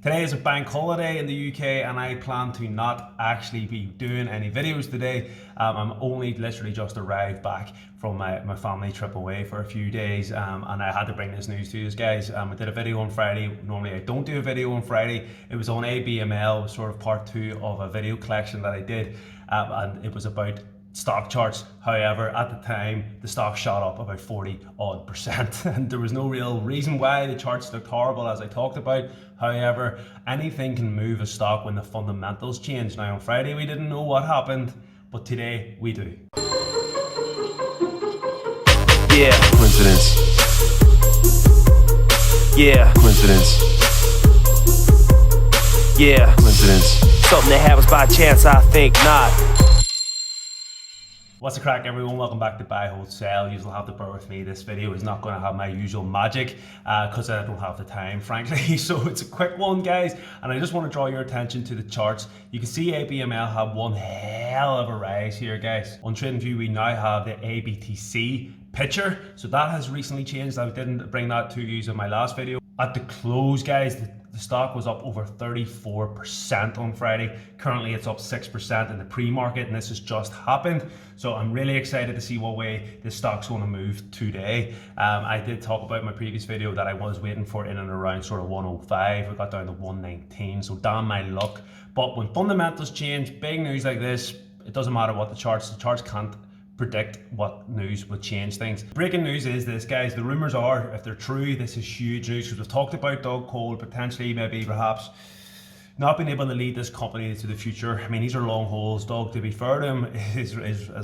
Today is a bank holiday in the UK and I plan to not actually be doing any videos today. I'm only literally just arrived back from my family trip away for a few days and I had to bring this news to you guys. I did a video on Friday. Normally I don't do a video on Friday. It was on Abml, sort of part 2 of a video collection that I did and it was about stock charts. However, at the time the stock shot up about 40% and there was no real reason why. The charts looked horrible, as I talked about. However, anything can move a stock when the fundamentals change. Now on Friday we didn't know what happened, but today we do. Yeah, coincidence. Yeah, coincidence. Yeah, coincidence. Something that happens by chance, I think not. What's the crack, everyone? Welcome back to Buy, Hold, Sell. You'll have to bear with me. This video is not going to have my usual magic because I don't have the time, frankly. So it's a quick one, guys, and I just want to draw your attention to the charts. You can see Abml have one hell of a rise here, guys. On TradingView, we now have the Abtc picture, so that has recently changed. I didn't bring that to you in my last video. At the close, guys, the stock was up over 34% on Friday. Currently it's up 6% in the pre-market, and this has just happened. So I'm really excited to see what way this stock's going to move today. I did talk about in my previous video that I was waiting for it in and around sort of 105. I got down to 119, so damn my luck. But when fundamentals change, big news like this, it doesn't matter what the charts can't predict what news would change things. Breaking news is this, guys. The rumors are, if they're true, this is huge news because we've talked about Doug Cole potentially, maybe perhaps not being able to lead this company into the future. I mean, these are long hauls. Doug, to be fair to him, is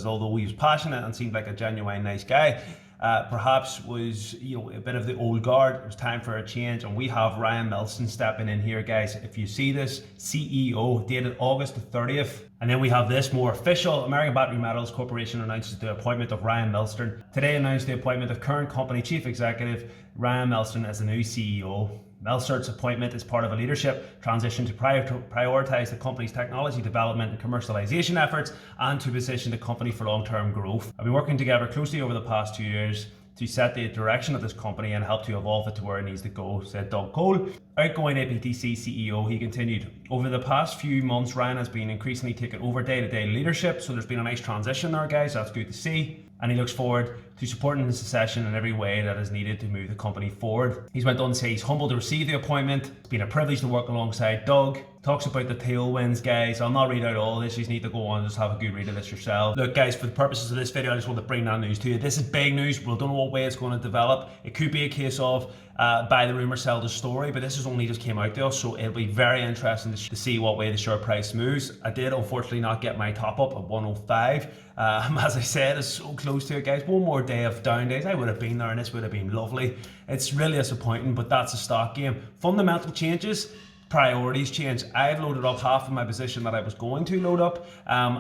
although he was passionate and seemed like a genuine nice guy, perhaps was, a bit of the old guard. It was time for a change, and we have Ryan Melsert stepping in here, guys. If you see this, CEO, dated August the 30th. And then we have this more official. American Battery Metals Corporation announces the appointment of Ryan Melsert. Today announced the appointment of current company chief executive Ryan Melsert as the new CEO. Melsert's appointment is part of a leadership transition to prioritize the company's technology development and commercialization efforts and to position the company for long-term growth. I've been working together closely over the past 2 years to set the direction of this company and help to evolve it to where it needs to go, said Doug Cole. Outgoing Abtc CEO, he continued. Over the past few months, Ryan has been increasingly taking over day-to-day leadership, so there's been a nice transition there, guys. That's good to see. And he looks forward to supporting the succession in every way that is needed to move the company forward. He's went on to say he's humbled to receive the appointment. It's been a privilege to work alongside Doug. Talks about the tailwinds, guys. I'll not read out all this. You just need to go on and just have a good read of this yourself. Look, guys, for the purposes of this video, I just want to bring that news to you. This is big news. We don't know what way it's going to develop. It could be a case of buy the rumor, sell the story, but this has only just came out to us, so it'll be very interesting to see what way the share price moves. I did unfortunately not get my top up at 105. As I said, it's so close to it, guys. One more day of down days, I would have been there and this would have been lovely. It's really disappointing, but that's a stock game. Fundamental changes, priorities change. I've loaded up half of my position that I was going to load up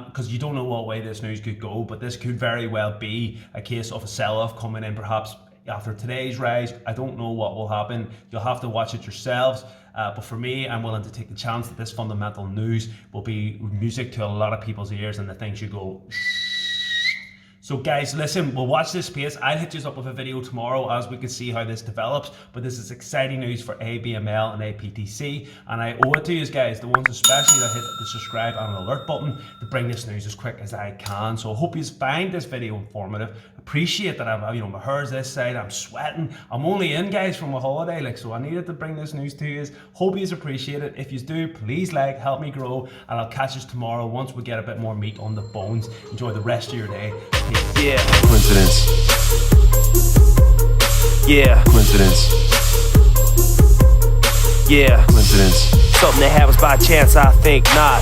because you don't know what way this news could go, but this could very well be a case of a sell-off coming in perhaps after today's rise. I don't know what will happen. You'll have to watch it yourselves. But for me, I'm willing to take the chance that this fundamental news will be music to a lot of people's ears and the things you go. So guys, listen, we'll watch this space. I'll hit you up with a video tomorrow as we can see how this develops. But this is exciting news for Abml and Abtc. And I owe it to you guys, the ones especially that hit the subscribe and alert button, to bring this news as quick as I can. So I hope you find this video informative. Appreciate that I'm, my hair's this side, I'm sweating. I'm only in, guys, from a holiday, so I needed to bring this news to you. Hope you appreciate it. If you do, please help me grow, and I'll catch us tomorrow once we get a bit more meat on the bones. Enjoy the rest of your day. Peace. Yeah, coincidence. Yeah, coincidence. Yeah, coincidence. Something that happens by chance, I think not.